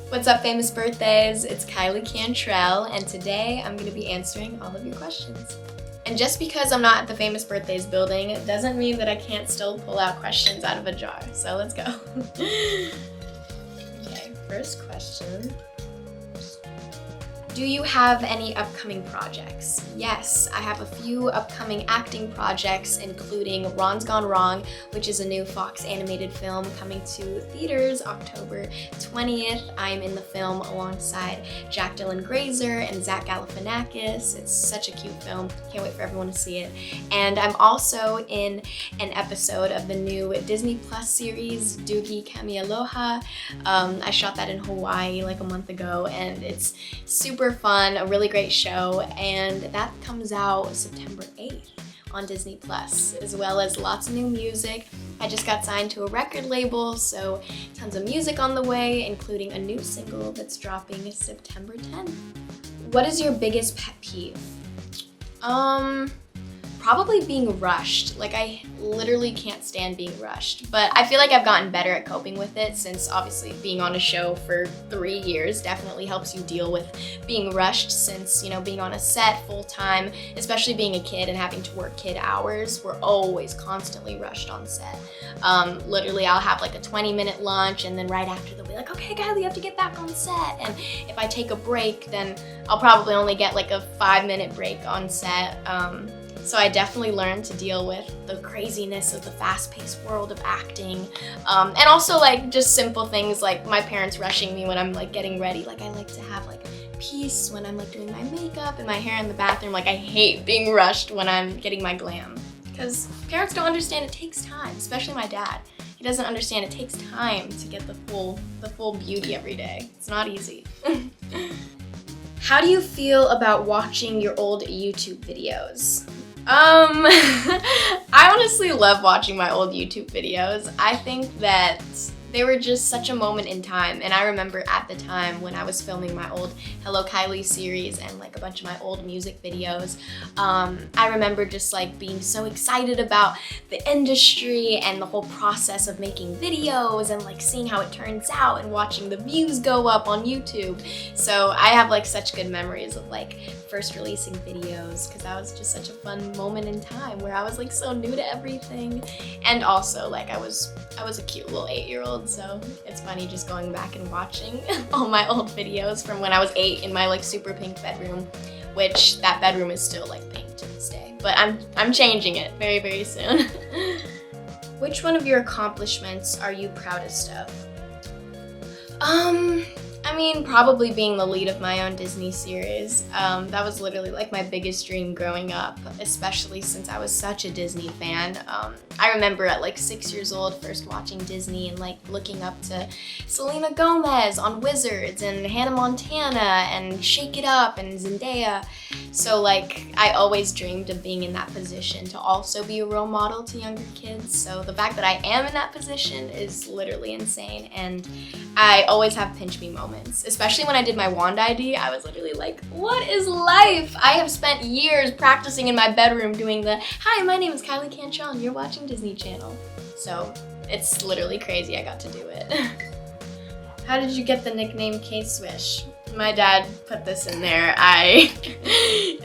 What's up, famous birthdays? It's Kylie Cantrall, and today I'm going to be answering all of your questions. And just because I'm not at the famous birthdays building, it doesn't mean that I can't still pull out questions out of a jar. So let's go. Okay, first question. Do you have any upcoming projects? Yes, I have a few upcoming acting projects, including Ron's Gone Wrong, which is a new Fox animated film coming to theaters October 20th. I'm in the film alongside Jack Dylan Grazer and Zach Galifianakis. It's such a cute film. Can't wait for everyone to see it. And I'm also in an episode of the new Disney Plus series, Doogie Kamialoha. I shot that in Hawaii like a month ago, and it's super fun, a really great show, and that comes out September 8th on Disney Plus, as well as lots of new music. I just got signed to a record label, so tons of music on the way, including a new single that's dropping September 10th. What is your biggest pet peeve? Probably being rushed. Like, I literally can't stand being rushed, but I feel like I've gotten better at coping with it, since obviously being on a show for 3 years definitely helps you deal with being rushed, since, you know, being on a set full time, especially being a kid and having to work kid hours, we're always constantly rushed on set. Literally I'll have like a 20-minute lunch, and then right after they'll be like, okay guys, you have to get back on set, and if I take a break, then I'll probably only get like a 5-minute break on set. So I definitely learned to deal with the craziness of the fast-paced world of acting. And also like just simple things like my parents rushing me when I'm like getting ready. Like, I like to have like peace when I'm like doing my makeup and my hair in the bathroom. Like, I hate being rushed when I'm getting my glam, because parents don't understand it takes time, especially my dad. He doesn't understand it takes time to get the full beauty every day. It's not easy. How do you feel about watching your old YouTube videos? I honestly love watching my old YouTube videos. I think that they were just such a moment in time, and I remember at the time when I was filming my old Hello Kylie series and like a bunch of my old music videos, I remember just like being so excited about the industry and the whole process of making videos and like seeing how it turns out and watching the views go up on YouTube. So I have like such good memories of like first releasing videos, because that was just such a fun moment in time where I was like so new to everything, and also like I was a cute little 8-year-old, so it's funny just going back and watching all my old videos from when I was 8 in my like super pink bedroom, which that bedroom is still like pink to this day, but I'm changing it very, very soon. Which one of your accomplishments are you proudest of? I mean, probably being the lead of my own Disney series. That was literally like my biggest dream growing up, especially since I was such a Disney fan. I remember at like 6 years old first watching Disney and like looking up to Selena Gomez on Wizards and Hannah Montana and Shake It Up and Zendaya. So like I always dreamed of being in that position to also be a role model to younger kids. So the fact that I am in that position is literally insane, and I always have pinch me moments. Especially when I did my wand ID, I was literally like, what is life? I have spent years practicing in my bedroom doing the, hi, my name is Kylie Cantrall and you're watching Disney Channel. So it's literally crazy I got to do it. How did you get the nickname K-Swish? My dad put this in there. I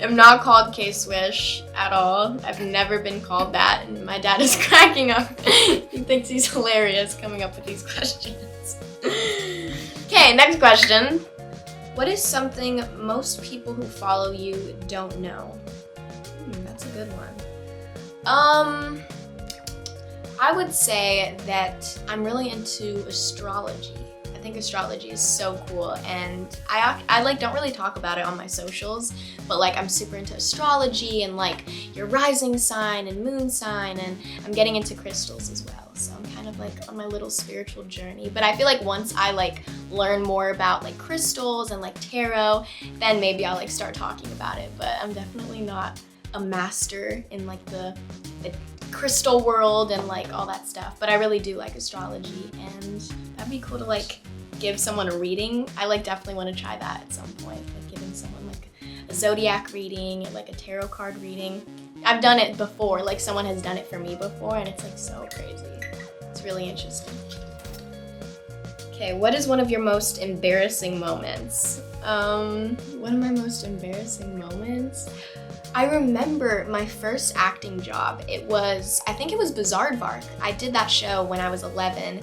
am not called K-Swish at all. I've never been called that, and my dad is cracking up. He thinks he's hilarious coming up with these questions. Okay, next question. What is something most people who follow you don't know? That's a good one. I would say that I'm really into astrology. I think astrology is so cool, and I like don't really talk about it on my socials, but like I'm super into astrology and like your rising sign and moon sign, and I'm getting into crystals as well. So I'm kind of like on my little spiritual journey. But I feel like once I like learn more about like crystals and like tarot, then maybe I'll like start talking about it. But I'm definitely not a master in like the crystal world and like all that stuff. But I really do like astrology, and that'd be cool to like give someone a reading. I like definitely want to try that at some point, like giving someone like a zodiac reading, like a tarot card reading. I've done it before, like someone has done it for me before, and it's like so crazy. It's really interesting. Okay, what is one of your most embarrassing moments? One of my most embarrassing moments? I remember my first acting job. I think it was Bizarrevark. I did that show when I was 11,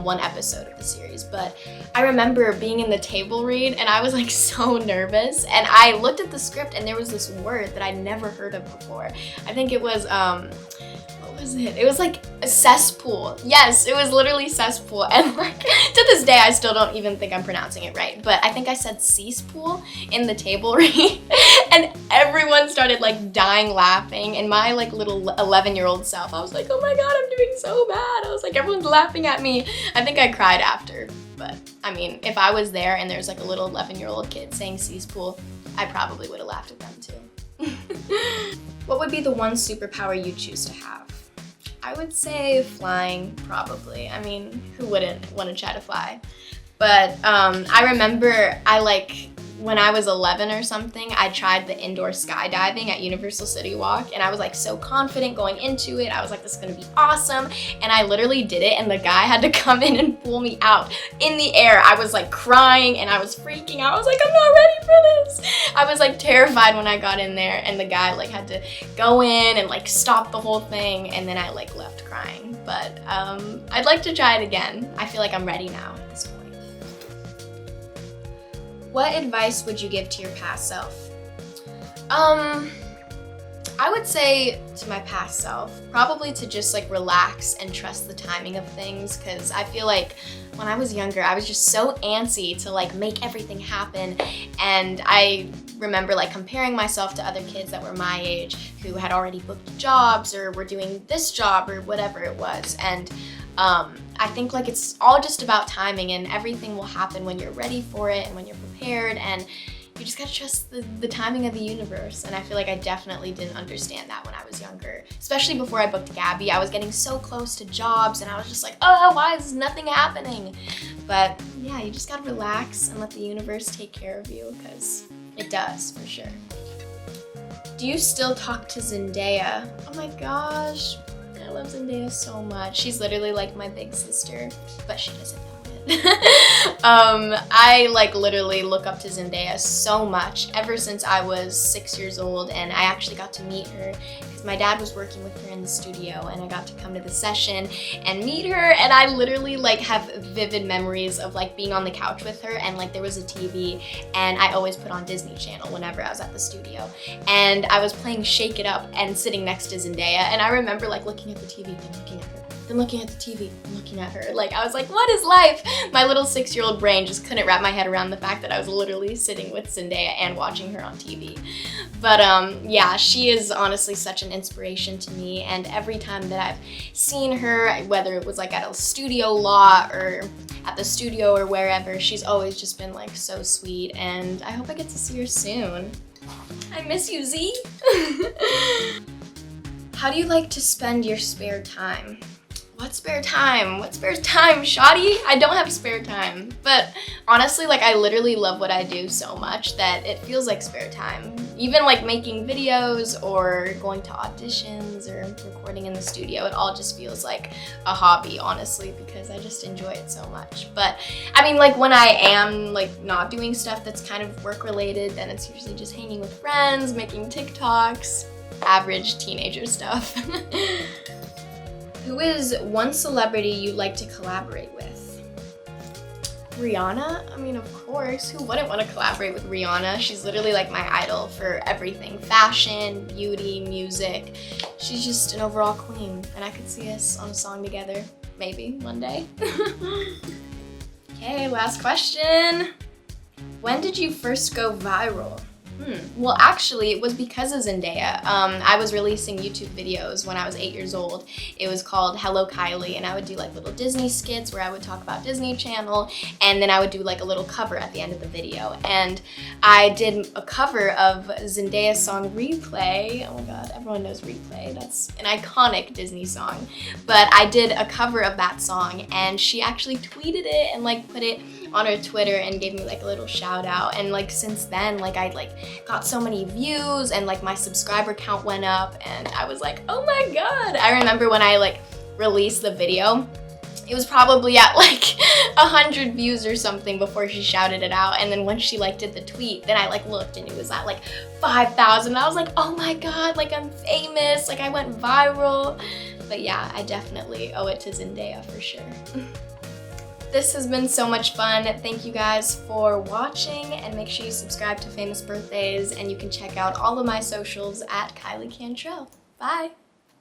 one episode of the series, but I remember being in the table read and I was like so nervous, and I looked at the script and there was this word that I'd never heard of before. I think it was, what was it? It was like a cesspool. Yes, it was literally cesspool, and like to this day I still don't even think I'm pronouncing it right, but I think I said cesspool in the table read and everyone started like dying laughing, and my like little 11-year-old self, I was like, oh my god, I'm doing so bad. I was like, everyone's laughing at me. I think I cried after, but I mean, if I was there and there's like a little 11-year-old kid saying cesspool, I probably would have laughed at them too. What would be the one superpower you choose to have? I would say flying, probably. I mean, who wouldn't want to try to fly? But I remember when I was 11 or something, I tried the indoor skydiving at Universal City Walk, and I was like so confident going into it. I was like, this is gonna be awesome. And I literally did it, and the guy had to come in and pull me out in the air. I was like crying and I was freaking out. I was like, I'm not ready for this. I was like terrified when I got in there, and the guy like had to go in and like stop the whole thing, and then I like left crying. But I'd like to try it again. I feel like I'm ready now at this point. What advice would you give to your past self? I would say to my past self, probably to just like relax and trust the timing of things, because I feel like when I was younger, I was just so antsy to like make everything happen, and I remember like comparing myself to other kids that were my age who had already booked jobs or were doing this job or whatever it was, and I think like it's all just about timing, and everything will happen when you're ready for it and when you're prepared, and you just gotta trust the timing of the universe. And I feel like I definitely didn't understand that when I was younger, especially before I booked Gabby. I was getting so close to jobs and I was just like, oh, why is nothing happening? But yeah, you just gotta relax and let the universe take care of you, because it does, for sure. Do you still talk to Zendaya? Oh my gosh. I love Zendaya so much. She's literally like my big sister, but she doesn't know it. I like literally look up to Zendaya so much ever since I was 6 years old, and I actually got to meet her because my dad was working with her in the studio, and I got to come to the session and meet her, and I literally like have vivid memories of like being on the couch with her, and like there was a TV, and I always put on Disney Channel whenever I was at the studio, and I was playing Shake It Up and sitting next to Zendaya, and I remember like looking at the TV and looking at her, then looking at the TV and looking at her. Like I was like, what is life? My little 6-year-old brain just couldn't wrap my head around the fact that I was literally sitting with Zendaya and watching her on TV. But yeah, she is honestly such an inspiration to me, and every time that I've seen her, whether it was like at a studio lot or at the studio or wherever, she's always just been like so sweet, and I hope I get to see her soon. I miss you, Z. How do you like to spend your spare time? What spare time? What spare time, shoddy? I don't have spare time. But honestly, like I literally love what I do so much that it feels like spare time. Even like making videos or going to auditions or recording in the studio, it all just feels like a hobby, honestly, because I just enjoy it so much. But I mean, like when I am like not doing stuff that's kind of work related, then it's usually just hanging with friends, making TikToks, average teenager stuff. Who is one celebrity you'd like to collaborate with? Rihanna? I mean, of course. Who wouldn't want to collaborate with Rihanna? She's literally like my idol for everything. Fashion, beauty, music. She's just an overall queen, and I could see us on a song together. Maybe one day. Okay, last question. When did you first go viral? Well, actually, it was because of Zendaya. I was releasing YouTube videos when I was 8 years old. It was called Hello Kylie, and I would do like little Disney skits where I would talk about Disney Channel, and then I would do like a little cover at the end of the video. And I did a cover of Zendaya's song Replay. Oh my god, everyone knows Replay. That's an iconic Disney song. But I did a cover of that song, and she actually tweeted it and like put it on her Twitter and gave me like a little shout out. And like since then, like I got so many views, and like my subscriber count went up, and I was like, oh my god. I remember when I like released the video, It was probably at like 100 views or something before she shouted it out. And then when she like did the tweet, then I like looked and it was at like 5,000. I was like, oh my God, like I'm famous, like I went viral. But yeah, I definitely owe it to Zendaya for sure. This has been so much fun. Thank you guys for watching, and make sure you subscribe to Famous Birthdays, and you can check out all of my socials at Kylie Cantrall. Bye.